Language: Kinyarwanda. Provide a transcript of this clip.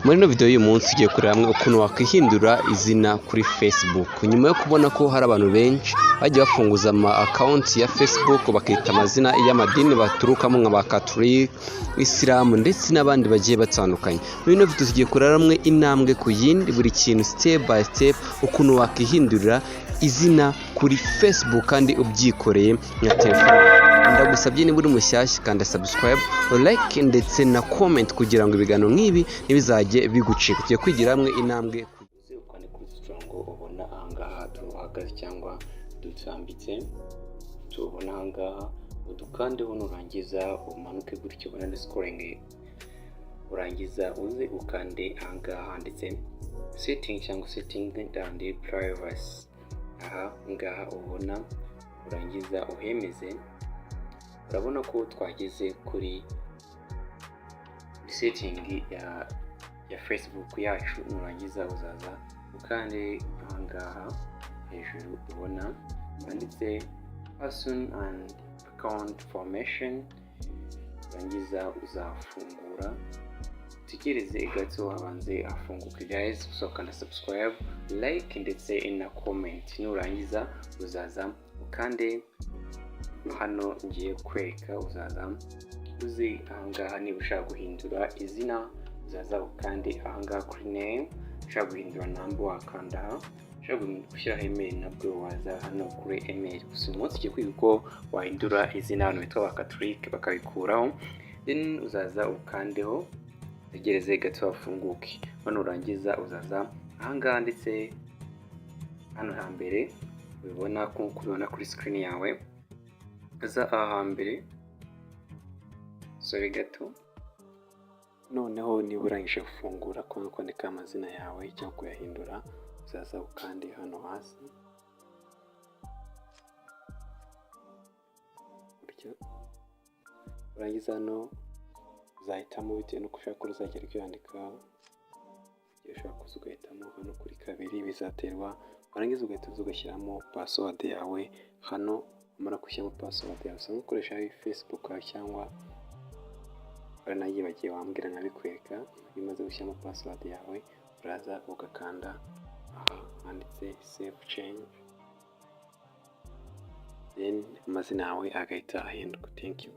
Muri no video y'uyu munsi tugiye kureba hamwe ukuntu wakwihindura izina kuri Facebook. Nyuma yo kubona ko hari abantu benshi bagiye bafunguza ama account ya Facebook bakita amazina y'amadini baturukamo nka Kuri, Islam ndetse n'abandi bagiye batandukanye. Muri no video tugiye kureba hamwe intambwe ku yindi buri kintu step by step ukuntu wakwihindurira izina kuri Facebook kandi ubyikoreye nka telefone. Ndagusabye niba uri mushyashya kandi subscribe, like ndetse na comment kugira ngo ibiganiro nk'ibi ntibizajye bigucika. Tugiye kwigira hamwe intambwe ukane kuri strongo ubona ahangaha tuhagaze cyangwa dutambitse, tubona ahangaha udukandeho nurangiza umanuke gutyo ubona scoring, urangiza uze ukande ahangaha ndetse setting cyangwa setting and privacy. Aha ngaha ubona urangiza uhemeze, urabona ko twageze kuri setting ya Facebook yacu. Nurangiza uzaza ukande ahangaha hejuru ubona handitse person and account formation, urangiza uzafungura, tegereze gato abanze afunguke guys. Usohoka na subscribe, like ndetse na comment. Nurangiza uzaza ukande hano ngiye kwereka, uzaza uzi ahangaha niba ushaka guhindura izina uzaza ukande ahangaha kuri name, ushaka guhindura number wakanda, ushaka gushyiraho email nabwo waza hano kuri email. Gusa umunsi ugiye kwiga uko wahindura izina hano bitwa Catholic bakabikuraho, then uzaza ukandeho tegereze gato afunguke. Hano urangiza uzaza ahangaha ndetse hano hambere ubibona ko kubibona kuri screen yawe, uza ahambere sorry gato. Noneho niba urangije gufungura ko kwandika amazina yawe cyangwa kuyahindura, uzaza ukande hano hasi bityo. Urangiza hano uzahitamo bitewe n'uko ushaka ko uzajya ryandika, ushaka kuza ugahitamo hano kuri kabiri bizaterwa. Warangiza ugahita ugashyiramo password yawe hano. Umara gushyiramo password yawe usanzwe ukoresha Facebook cyangwa baranayibagiye wambwira nkabikwereka. Iyo umaze gushyiramo password yawe uraza ugakanda aha handitse save change, then amazina yawe agahita ahinduka. Thank you.